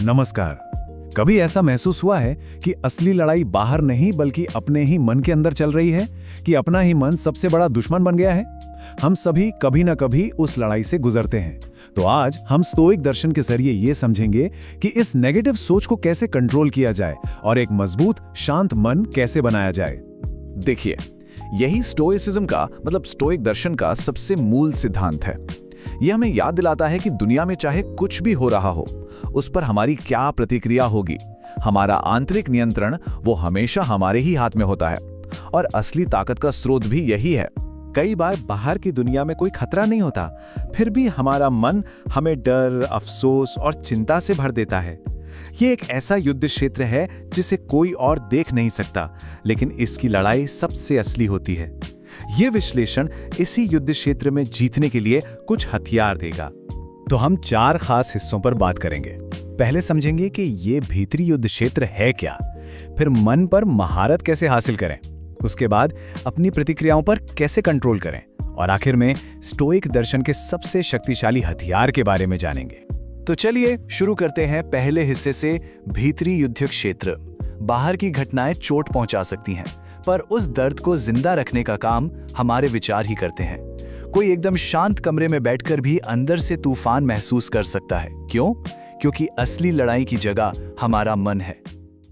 नमस्कार। कभी ऐसा महसूस हुआ है कि असली लड़ाई बाहर नहीं बल्कि अपने ही मन के अंदर चल रही है, कि अपना ही मन सबसे बड़ा दुश्मन बन गया है? हम सभी कभी ना कभी उस लड़ाई से गुजरते हैं। तो आज हम स्टोइक दर्शन के जरिए ये समझेंगे कि इस नेगेटिव सोच को कैसे कंट्रोल किया जाए और एक मजबूत शांत मन कैसे बनाया जाए। देखिए, यही स्टोइसिज्म का मतलब स्टोइक दर्शन का सबसे मूल सिद्धांत है। यह हमें याद दिलाता है कि दुनिया में चाहे कुछ भी हो रहा हो, उस पर हमारी क्या प्रतिक्रिया होगी। हमारा आंतरिक नियंत्रण वो हमेशा हमारे ही हाथ में होता है और असली ताकत का स्रोत भी यही है। कई बार बाहर की दुनिया में कोई खतरा नहीं होता, फिर भी हमारा मन हमें डर, अफसोस और चिंता से भर देता है। ये एक ऐसा युद्ध क्षेत्र है जिसे कोई और देख नहीं सकता, लेकिन इसकी लड़ाई सबसे असली होती है। ये विश्लेषण इसी युद्ध क्षेत्र में जीतने के लिए कुछ हथियार देगा। तो हम 4 खास हिस्सों पर बात करेंगे। पहले समझेंगे कि ये भीतरी युद्ध क्षेत्र है क्या, फिर मन पर महारत कैसे हासिल करें, उसके बाद अपनी प्रतिक्रियाओं पर कैसे कंट्रोल करें, और आखिर में स्टोइक दर्शन के सबसे शक्तिशाली हथियार के बारे में जानेंगे। तो चलिए शुरू करते हैं पहले हिस्से से, भीतरी युद्ध क्षेत्र। बाहर की घटनाएं चोट पहुंचा सकती हैं, पर उस दर्द को जिंदा रखने का काम हमारे विचार ही करते हैं। कोई एकदम शांत कमरे में बैठकर भी अंदर से तूफान महसूस कर सकता है। क्यों? क्योंकि असली लड़ाई की जगह हमारा मन है।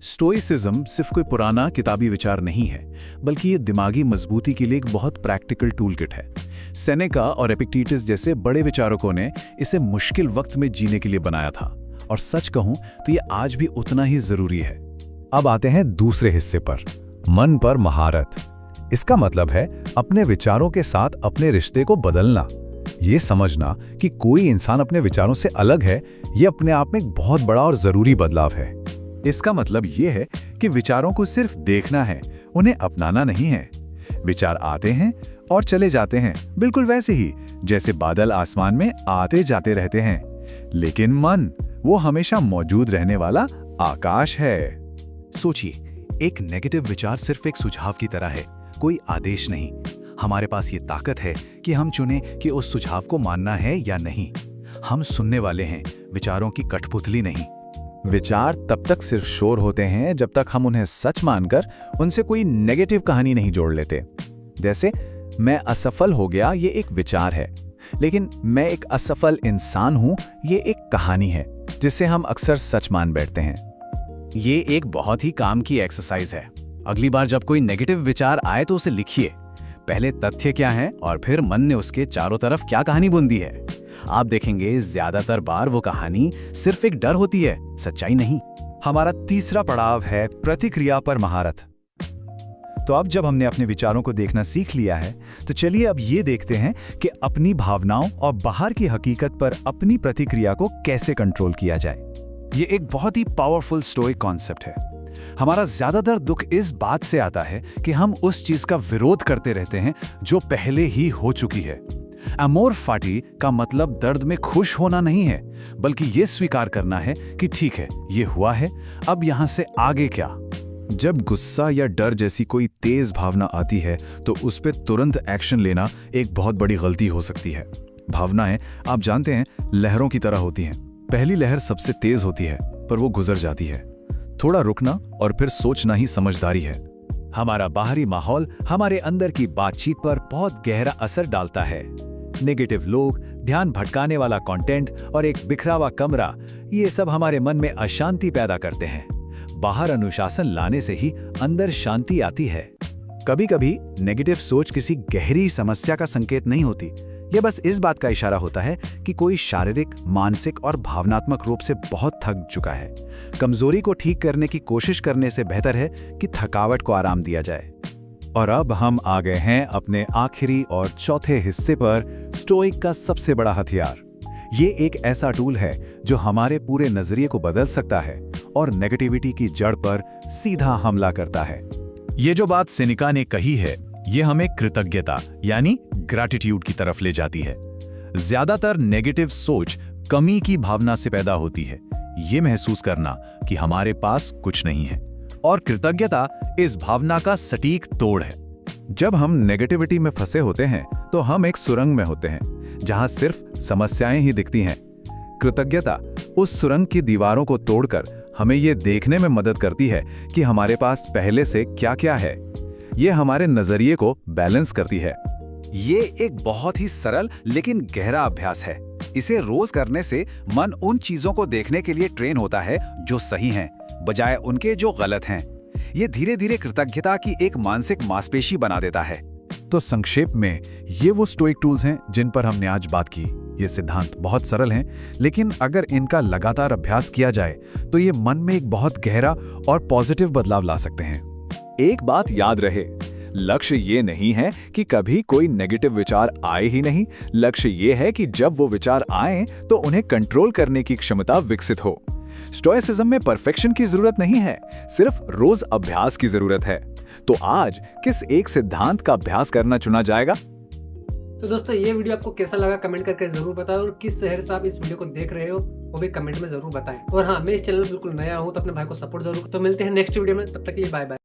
स्टोइसिज्म सिर्फ कोई पुराना किताबी विचार नहीं है, बल्कि ये दिमागी मजबूती के लिए एक बहुत प्रैक्टिकल टूल किट है। सेनेका और एपिक्टेटस जैसे बड़े विचारकों ने इसे मुश्किल वक्त में जीने के लिए बनाया था, और सच कहूं तो ये आज भी उतना ही जरूरी है। अब आते हैं दूसरे हिस्से पर, मन पर महारत। इसका मतलब है अपने विचारों के साथ अपने रिश्ते को बदलना। ये समझना कि कोई इंसान अपने विचारों से अलग है, ये अपने आप में एक बहुत बड़ा और जरूरी बदलाव है। इसका मतलब ये है कि विचारों को सिर्फ देखना है, उन्हें अपनाना नहीं है। विचार आते हैं और चले जाते हैं, बिल्कुल वैसे ही जैसे बादल आसमान में आते जाते रहते हैं। लेकिन मन, वो हमेशा मौजूद रहने वाला आकाश है। सोचिए, एक नेगेटिव विचार सिर्फ एक सुझाव की तरह है, कोई आदेश नहीं। हमारे पास ये ताकत है कि हम चुनें कि उस सुझाव को मानना है या नहीं। हम सुनने वाले हैं, विचारों की कठपुतली नहीं। विचार तब तक सिर्फ शोर होते हैं जब तक हम उन्हें सच मानकर उनसे कोई नेगेटिव कहानी नहीं जोड़ लेते। जैसे मैं असफल हो गया, ये एक विचार है, लेकिन मैं एक असफल इंसान हूं, ये एक कहानी है जिसे हम अक्सर सच मान बैठते हैं। ये एक बहुत ही काम की एक्सरसाइज है। अगली बार जब कोई नेगेटिव विचार आए तो उसे लिखिए। पहले तथ्य क्या है और फिर मन ने उसके चारों तरफ क्या कहानी बुन दी है। आप देखेंगे ज्यादातर बार वो कहानी सिर्फ एक डर होती है, सच्चाई नहीं। हमारा तीसरा पड़ाव है प्रतिक्रिया पर महारत। तो अब जब हमने अपने विचारों को देखना सीख लिया है, तो चलिए अब ये देखते हैं कि अपनी भावनाओं और बाहर की हकीकत पर अपनी प्रतिक्रिया को कैसे कंट्रोल किया जाए। ये एक बहुत ही पावरफुल स्टोइक कॉन्सेप्ट है। हमारा ज्यादातर दुख इस बात से आता है कि हम उस चीज का विरोध करते रहते हैं जो पहले ही हो चुकी है। अमोर फाटी का मतलब दर्द में खुश होना नहीं है, बल्कि ये स्वीकार करना है कि ठीक है, ये हुआ है, अब यहां से आगे क्या। जब गुस्सा या डर जैसी कोई तेज भावना आती है, तो उस पर तुरंत एक्शन लेना एक बहुत बड़ी गलती हो सकती है। भावनाएं, आप जानते हैं, लहरों की तरह होती हैं। पहली लहर सबसे तेज होती है, पर वो गुजर जाती है। थोड़ा रुकना और फिर सोचना ही समझदारी है। हमारा बाहरी माहौल हमारे अंदर की बातचीत पर बहुत गहरा असर डालता है। नेगेटिव लोग, ध्यान भटकाने वाला कंटेंट और एक बिखरा हुआ कमरा, ये सब हमारे मन में अशांति पैदा करते हैं। बाहर अनुशासन लाने से ही अंदर शांति आती है। कभी-कभी नेगेटिव सोच किसी गहरी समस्या का संकेत नहीं होती। यह बस इस बात का इशारा होता है कि कोई शारीरिक, मानसिक और भावनात्मक रूप से बहुत थक चुका है। कमजोरी को ठीक करने की कोशिश करने से बेहतर है कि थकावट को आराम दिया जाए। और अब हम आ गए हैं अपने आखिरी और चौथे हिस्से पर, स्टोइक का सबसे बड़ा हथियार। ये एक ऐसा टूल है जो हमारे पूरे नजरिए को बदल सकता है और नेगेटिविटी की जड़ पर सीधा हमला करता है। ये जो बात सेनेका ने कही है, ये हमें कृतज्ञता यानी ग्रैटिट्यूड की तरफ ले जाती है। ज्यादातर नेगेटिव सोच कमी की भावना से पैदा होती है, ये महसूस करना कि हमारे पास कुछ नहीं है, और कृतज्ञता इस भावना का सटीक तोड़ है। जब हम नेगेटिविटी में फंसे होते हैं, तो हम एक सुरंग में होते हैं जहां सिर्फ समस्याएं ही दिखती हैं। कृतज्ञता उस सुरंग की दीवारों को तोड़कर हमें ये देखने में मदद करती है कि हमारे पास पहले से क्या-क्या है। ये हमारे नजरिए को बैलेंस करती है। ये एक बहुत ही सरल लेकिन गहरा अभ्यास है। इसे रोज करने से मन उन चीजों को देखने के लिए ट्रेन होता है जो सही हैं, बजाय उनके जो गलत हैं। ये धीरे धीरे कृतज्ञता की एक मानसिक मांसपेशी बना देता है। तो संक्षेप में ये वो स्टोइक टूल्स हैं जिन पर हमने आज बात की। ये सिद्धांत बहुत सरल हैं, लेकिन अगर इनका लगातार अभ्यास किया जाए तो ये मन में एक बहुत गहरा और पॉजिटिव बदलाव ला सकते हैं। एक बात याद रहे, लक्ष्य ये नहीं है कि कभी कोई नेगेटिव विचार आए ही नहीं। लक्ष्य ये है कि जब वो विचार आए तो उन्हें कंट्रोल करने की क्षमता विकसित हो। स्टोइसिज्म में परफेक्शन की जरूरत नहीं है, सिर्फ रोज अभ्यास की जरूरत है। तो आज किस एक सिद्धांत का अभ्यास करना चुना जाएगा? तो दोस्तों, ये वीडियो आपको कैसा लगा कमेंट करके जरूर बताएं, और किस शहर से आप इस वीडियो को देख रहे हो वो भी कमेंट में जरूर बताएं। और हाँ, मैं इस चैनल में बिल्कुल नया हूँ तो अपने भाई को सपोर्ट जरूर। तो मिलते हैं नेक्स्ट वीडियो में, तब तक के लिए बाय बाय।